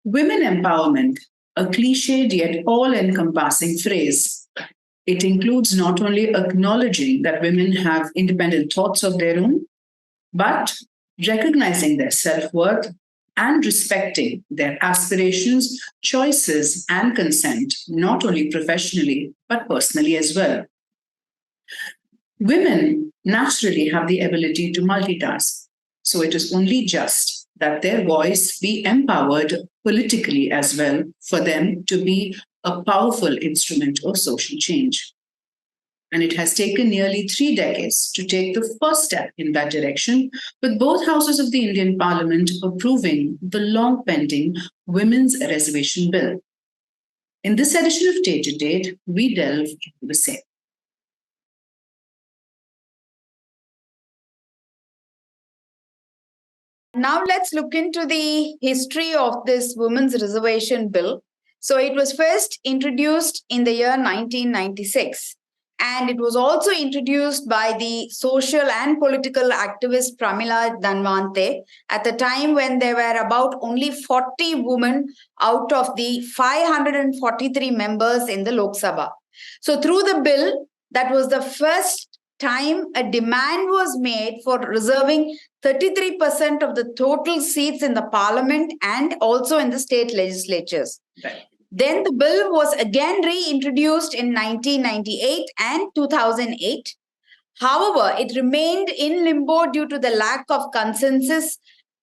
Women empowerment, a cliched yet all encompassing phrase. It includes not only acknowledging that women have independent thoughts of their own, but recognizing their self worth and respecting their aspirations, choices, and consent, not only professionally, but personally as well. Women naturally have the ability to multitask, so it is only just that their voice be empowered politically as well for them to be a powerful instrument of social change. And it has taken nearly 3 decades to take the first step in that direction, with both houses of the Indian Parliament approving the long pending Women's Reservation Bill. In this edition of Tête-à-Tête, we delve into the same. Now let's look into the history of this Women's Reservation Bill. So it was first introduced in the year 1996. And it was also introduced by the social and political activist Pramila Dhanvante at the time when there were about only 40 women out of the 543 members in the Lok Sabha. So through the bill, that was the first time a demand was made for reserving 33% of the total seats in the parliament and also in the state legislatures. Right. Then the bill was again reintroduced in 1998 and 2008. However, it remained in limbo due to the lack of consensus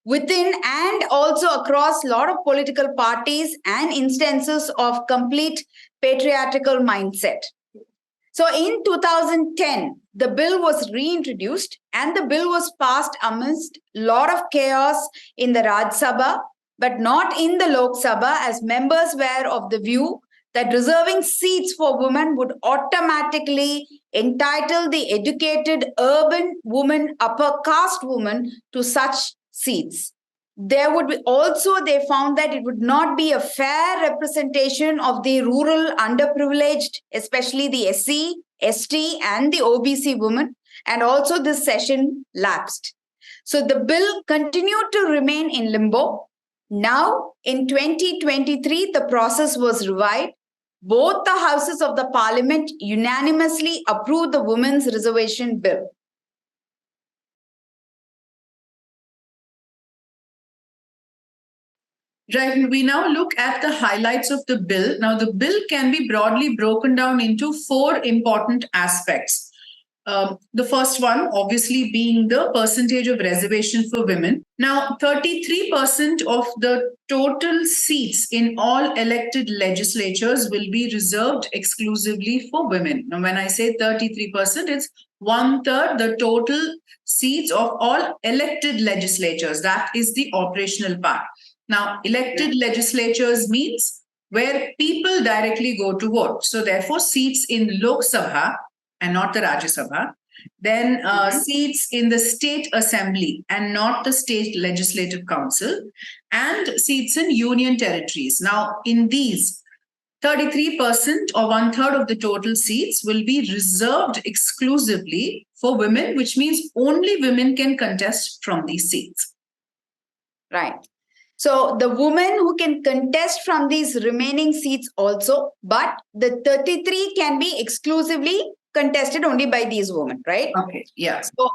within and also across a lot of political parties and instances of complete patriarchal mindset. So in 2010, the bill was reintroduced and the bill was passed amidst a lot of chaos in the Raj Sabha, but not in the Lok Sabha, as members were of the view that reserving seats for women would automatically entitle the educated urban woman, upper caste woman to such seats. There would be also, they found that it would not be a fair representation of the rural underprivileged, especially the SC, ST, and the OBC women, and also this session lapsed. So the bill continued to remain in limbo. Now, in 2023, the process was revived. Both the houses of the parliament unanimously approved the Women's Reservation Bill. Right, we now look at the highlights of the bill. Now, the bill can be broadly broken down into 4 important aspects. The first one, obviously, being the percentage of reservation for women. Now, 33% of the total seats in all elected legislatures will be reserved exclusively for women. Now, when I say 33%, it's 1/3 the total seats of all elected legislatures. That is the operational part. Now, elected legislatures means where people directly go to vote. So, therefore, seats in Lok Sabha and not the Rajya Sabha. Then seats in the state assembly and not the state legislative council, and seats in union territories. Now, in these, 33% or 1/3 of the total seats will be reserved exclusively for women, which means only women can contest from these seats. Right. So the women who can contest from these remaining seats also, but the 33 can be exclusively contested only by these women, right? Okay, yeah. So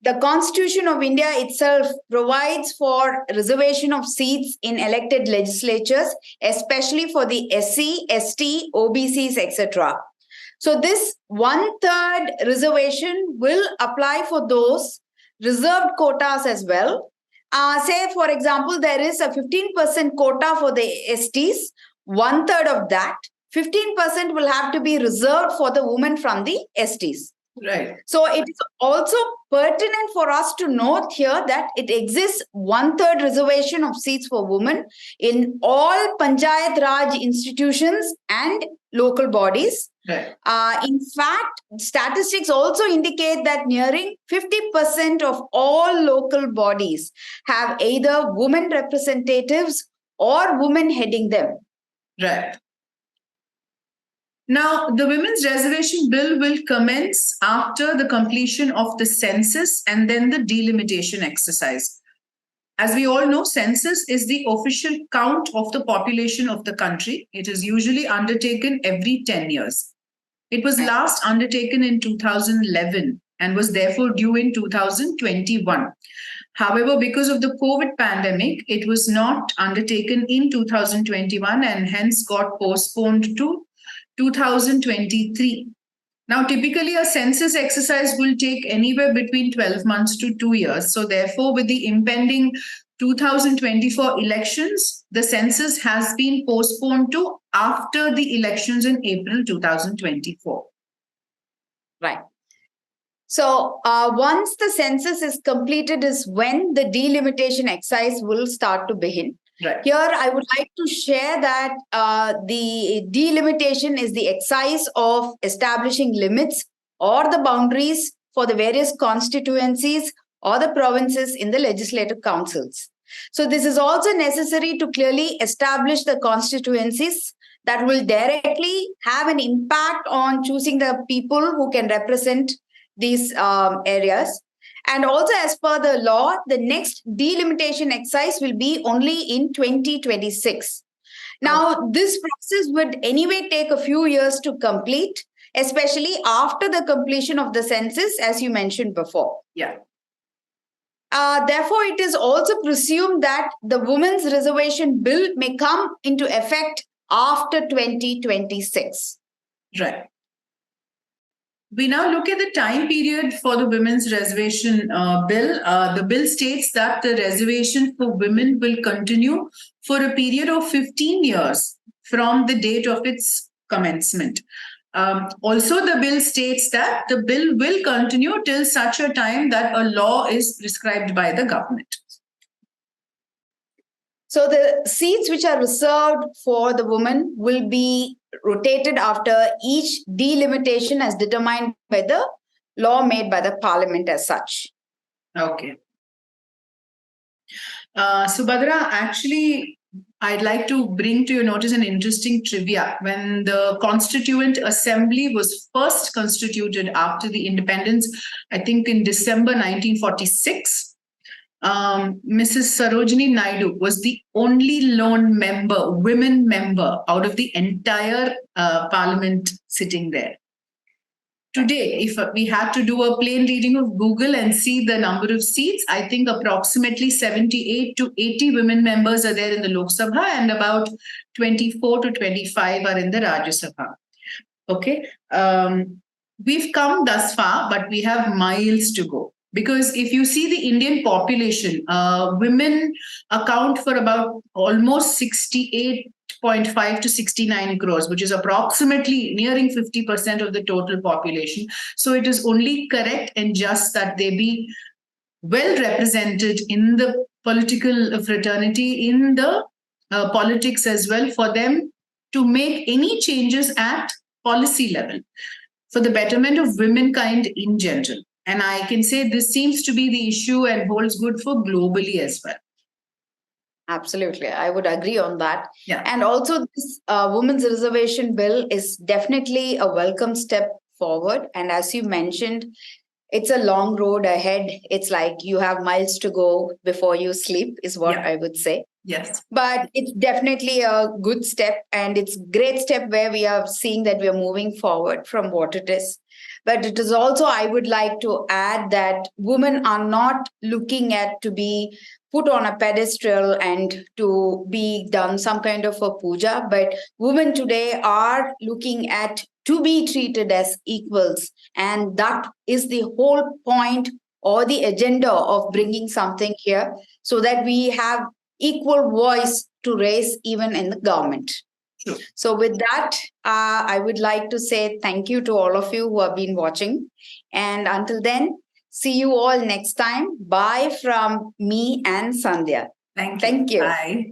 the Constitution of India itself provides for reservation of seats in elected legislatures, especially for the SC, ST, OBCs, etc. So this 1/3 reservation will apply for those reserved quotas as well. Say, for example, there is a 15% quota for the STs, 1/3 of that. 15% will have to be reserved for the women from the STs. Right. So it is also pertinent for us to note here that it exists 1/3 reservation of seats for women in all Panchayat Raj institutions and local bodies. Right. In fact, statistics also indicate that nearing 50% of all local bodies have either women representatives or women heading them. Right. Now, the Women's Reservation Bill will commence after the completion of the census and then the delimitation exercise. As we all know, census is the official count of the population of the country. It is usually undertaken every 10 years. It was last undertaken in 2011 and was therefore due in 2021. However, because of the COVID pandemic, it was not undertaken in 2021 and hence got postponed to 2023. Now, typically, a census exercise will take anywhere between 12 months to 2 years. So, therefore, with the impending 2024 elections, the census has been postponed to after the elections in April 2024. Right. So, once the census is completed, is when the delimitation exercise will start to begin. Right. Here, I would like to share that the delimitation is the exercise of establishing limits or the boundaries for the various constituencies or the provinces in the legislative councils. So, this is also necessary to clearly establish the constituencies that will directly have an impact on choosing the people who can represent these areas. And also, as per the law, the next delimitation exercise will be only in 2026. Now, this process would anyway take a few years to complete, especially after the completion of the census, as you mentioned before. Yeah. Therefore, it is also presumed that the Women's Reservation Bill may come into effect after 2026. Right. We now look at the time period for the Women's Reservation Bill. The bill states that the reservation for women will continue for a period of 15 years from the date of its commencement. Also, the bill states that the bill will continue till such a time that a law is prescribed by the government. So the seats which are reserved for the women will be rotated after each delimitation as determined by the law made by the parliament as such. Okay. Subathra, actually, I'd like to bring to your notice an interesting trivia. When the Constituent Assembly was first constituted after the independence, I think in December 1946, Mrs. Sarojini Naidu was the only lone member, women member, out of the entire parliament sitting there. Today, if we had to do a plain reading of Google and see the number of seats, I think approximately 78 to 80 women members are there in the Lok Sabha and about 24 to 25 are in the Rajya Sabha. Okay. We've come thus far, but we have miles to go. Because if you see the Indian population, women account for about almost 68.5 to 69 crores, which is approximately nearing 50% of the total population. So it is only correct and just that they be well represented in the political fraternity, in the politics as well, for them to make any changes at policy level for the betterment of womankind in general. And I can say this seems to be the issue and holds good for globally as well. Absolutely. I would agree on that. Yeah. And also, this Women's Reservation Bill is definitely a welcome step forward. And as you mentioned, it's a long road ahead. It's like you have miles to go before you sleep, is what I would say. Yes. But it's definitely a good step, and it's a great step where we are seeing that we are moving forward from what it is. But it is also, I would like to add that women are not looking at to be put on a pedestal and to be done some kind of a puja, but women today are looking at to be treated as equals. And that is the whole point or the agenda of bringing something here, so that we have equal voice to raise even in the government. Sure. So with that, I would like to say thank you to all of you who have been watching. And until then, see you all next time. Bye from me and Sandhya. Thank you. Thank you. Bye.